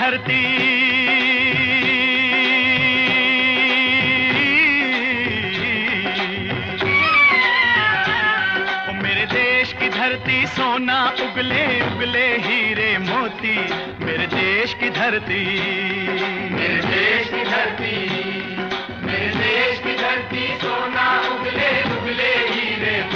धरती, ओ मेरे देश की धरती, सोना उगले उगले हीरे मोती, मेरे देश की धरती, मेरे देश की धरती, मेरे देश की धरती, सोना उगले उगले हीरे मोती।